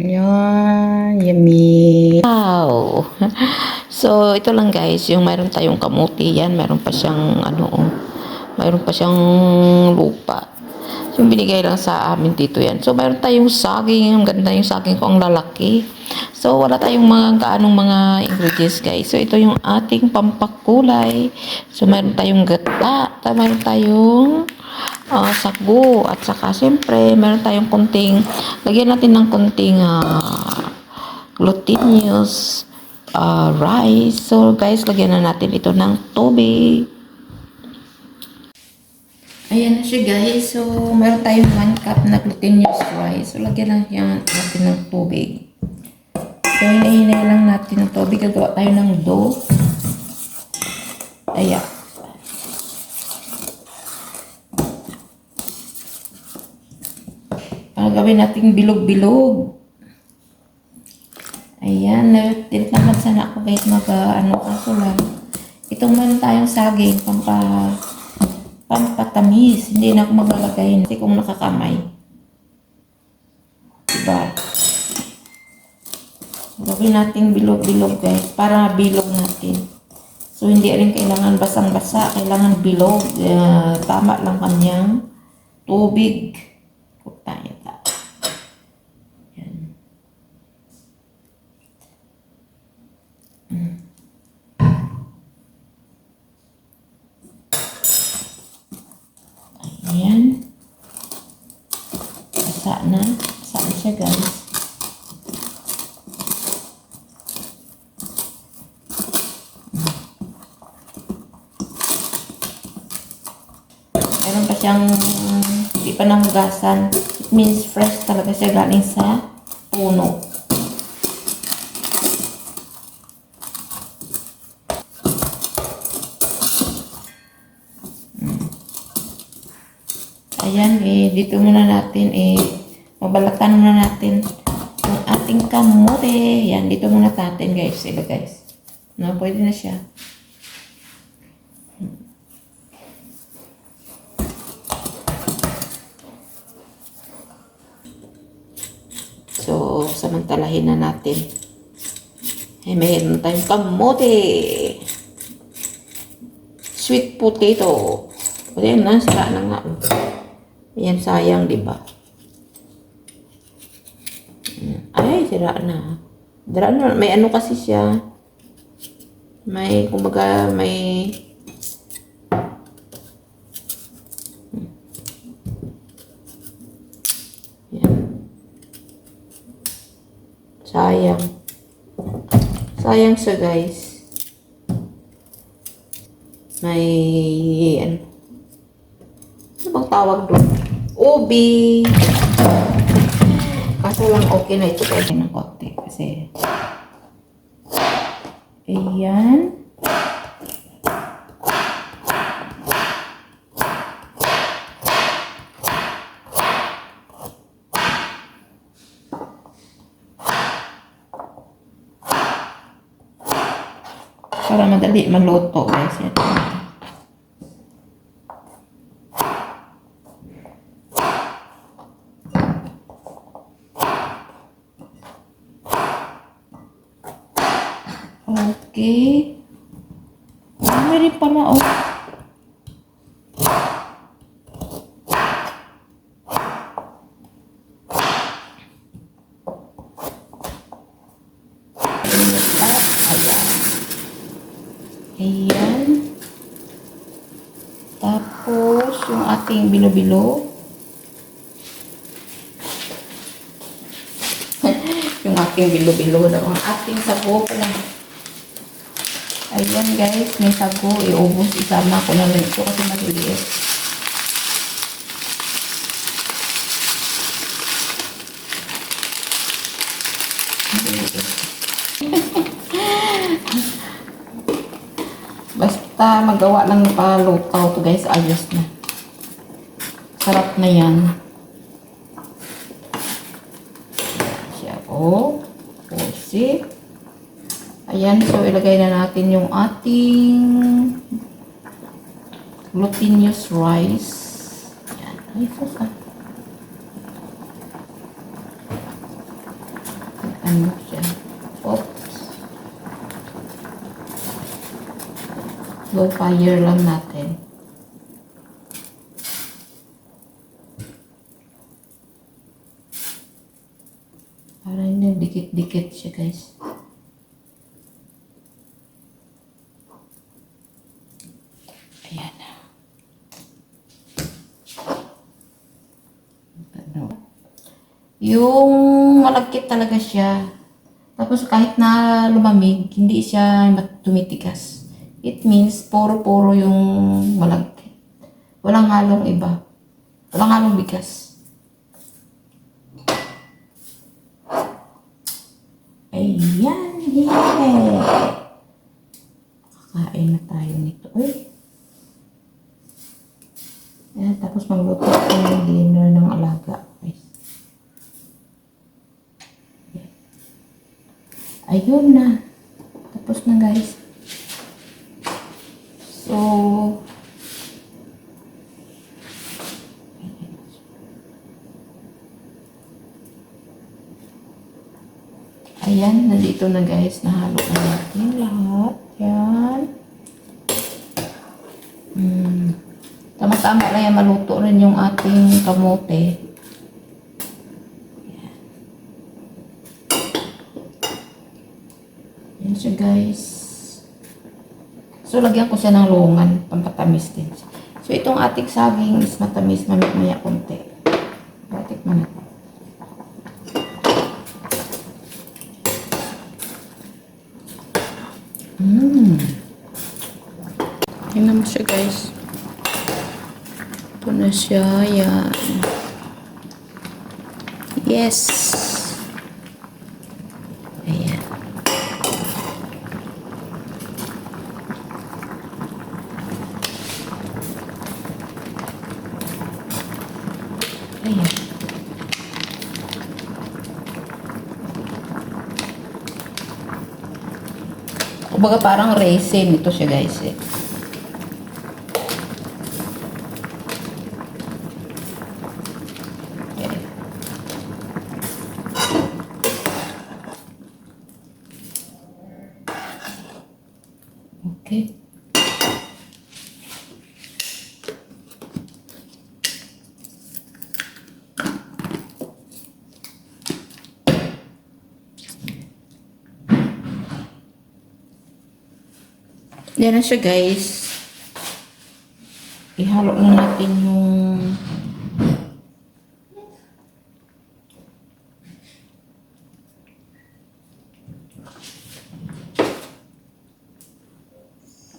Yan, yummy. Wow. So, ito lang guys, yung mayroon tayong kamuti yan, mayroon pa siyang ano, mayroon pa siyang lupa. Yung binigay lang sa amin dito yan. So, mayroon tayong saging. Ang ganda yung saging ko, ang lalaki. So, wala tayong mga kaanong mga ingredients, guys. So, ito yung ating pampakulay. So, mayroon tayong gata. Mayroon tayong sago. At saka, syempre, mayroon tayong konting, lagyan natin ng konting glutinous rice. So, guys, lagyan na natin ito ng tubig. Ayan na siya guys. So, meron tayong 1 cup na glutinous rice. So, lagyan lang yan natin ng tubig. So, hinahinay lang natin ng tubig. Gagawa tayo ng dough. Ayan. Gawin natin bilog-bilog. Ayan. Tinatamad sana ako guys kaso lang. Itong meron tayong saging pampatamis. Hindi na ako maglalagay kasi kung nakakamay. Diba? Gawin natin bilog-bilog guys. Para bilog natin. So, hindi rin kailangan basang-basa. Kailangan bilog. Tama lang kanyang tubig. Kung tayo. Yan. Ayan. Basa na. Basa na siya guys. Meron pa siyang hindi pa nahugasan. It means fresh talaga siya galing sa puno. Ayan, dito muna natin, mabalatan muna natin yung ating kamote. Yan, dito muna natin guys. Sila guys. No, pwede na siya. So, samantalahin na natin. Mayroon tayong kamote. Sweet potato. Ayan na, sira na nga. Ayan, sayang, di ba? Ay, sira na. Sira na. May ano kasi siya. May, kumbaga, may... Ayan. Sayang. Sayang siya, guys. May, ano bang tawag doon? Ubi. Kaso lang okay na ito pwede ng konti kasi ayan. Para madali maluto guys. Ito. Okay. Meron pala, oh. Ayan. Tapos, yung ating bilo-bilo. Yung ating bilo-bilo daw. Ang ating sago pala. Ayan guys, may sago. Iubos, isama ko na lang ito kasi maliliit. Basta magawa lang palutaw to guys, ayos na. Sarap na yan. Siya, oh. Pusi. Ayan, so ilagay na natin yung ating glutinous rice. Ayan. Ay, sus ah. ano siya. Oops. Low fire lang natin. Parang nagdikit-dikit siya, guys. Ayan na. Ano? Yung malagkit talaga siya. Tapos kahit na lumamig, hindi siya tumitigas. It means puro-puro yung malagkit. Walang halong iba. Walang halong bigas. Ayan, yeah. Kakain na tayo nito. Uy. Ayan, tapos magluto ko ng dinner ng alaga. Ayun na. Tapos na, guys. So, ayan, nandito na, guys. Nahalo na natin lahat. Yan. Tama-tama na yan. Maluto rin yung ating kamote. Yan siya, guys. So, lagyan ko siya ng lungan. Pampatamis din. So, itong ating saging is matamis. Mamaya konti. Tikman natin. Tingnan mo siya, guys. Ito na siya. Yan. Yes. Ayan. Ayan. Kumbaga parang resin ito siya, guys, eh. Okay. Yan na siya, guys. Ihalo na natin yung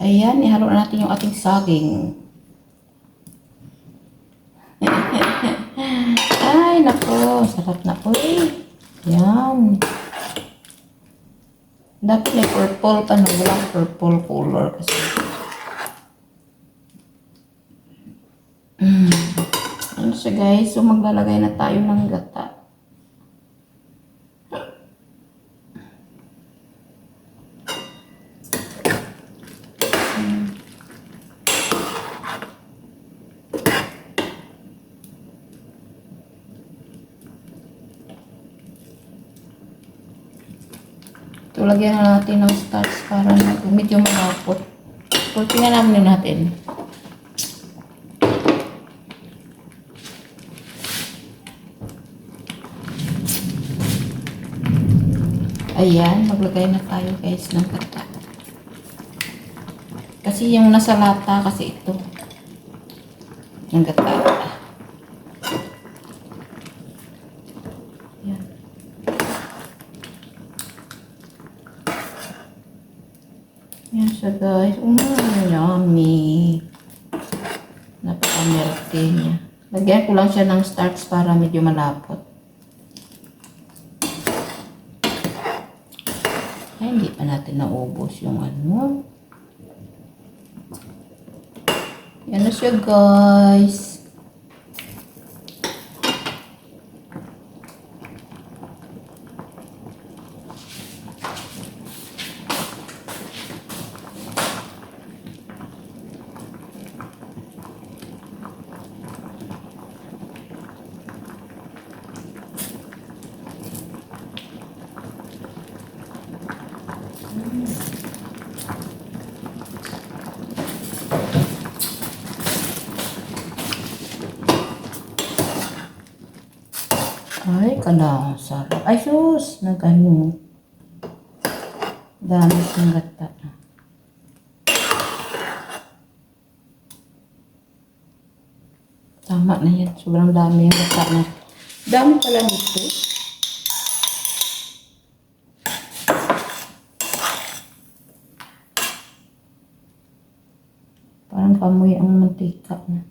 ayan, ihalo na natin yung ating saging. Ay, nako. Sarap na po, eh. Yan. Dapat may purple pa na. Walang purple color kasi. Ano siya, guys? So, maglalagay na tayo ng gata. So, lagyan na natin ng starch para medyo malapot. Pulpingan namin natin. Ayan, maglagay na tayo, guys, ng gata. Kasi yung nasa lata kasi ito. Yung gata. Ayan. Yan siya, guys. Yummy. Napaka-melty niya. Lagyan ko lang siya ng starch para medyo malapot. Ay, hindi pa natin naubos yung ano. Yan na siya, guys. ka na. Sarap. Ay, sus. Nagano. Dami siyang gata. Tama na yan. Sobrang dami yung gata na. Dami pala nito. Parang kamoy ang mantika na.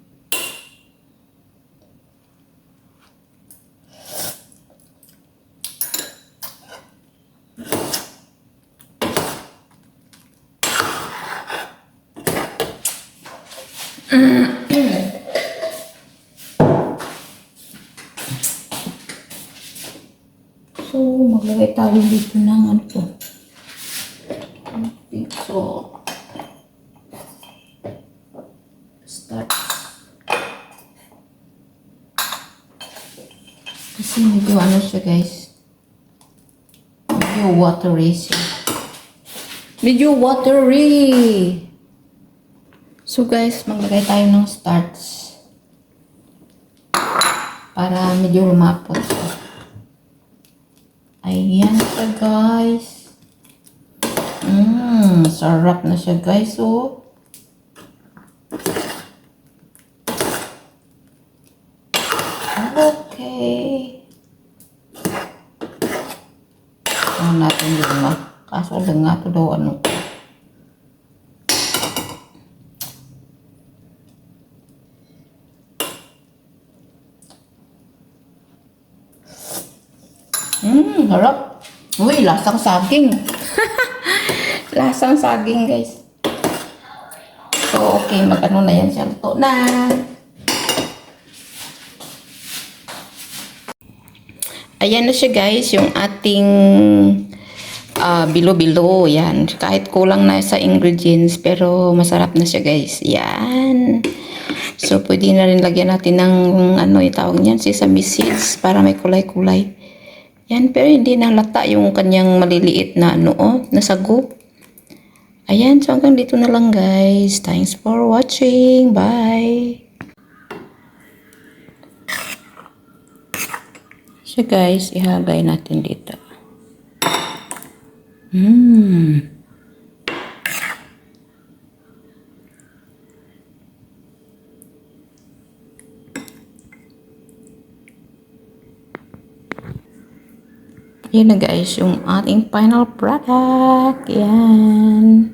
So, maglagay tayo dito ng ano po. So, start. Kasi medyo ano siya guys. Medyo watery siya. Medyo watery. So guys, maglagay tayo ng starch. Para medyo lumapot siya. Ayan siya guys. Sarap na siya guys, oh. Okay. Ano natin lima. Kaso lang nga ito daw ano. Harap. Uy, lasang saging. Lasang saging, guys. So, okay. Mag-ano na yan siya. Luto na. Ayan na siya, guys. Yung ating bilo-bilo. Yan. Kahit kulang na sa ingredients. Pero, masarap na siya, guys. Yan. So, pwede na rin lagyan natin ng, ano itawag niyan, sesame seeds para may kulay-kulay. Yan, pero hindi nalata yung kanyang maliliit na ano, na sago. Ayan, so hanggang dito na lang guys. Thanks for watching. Bye! So guys, ihagay natin dito. Yan na guys, yung ating final product. Yan.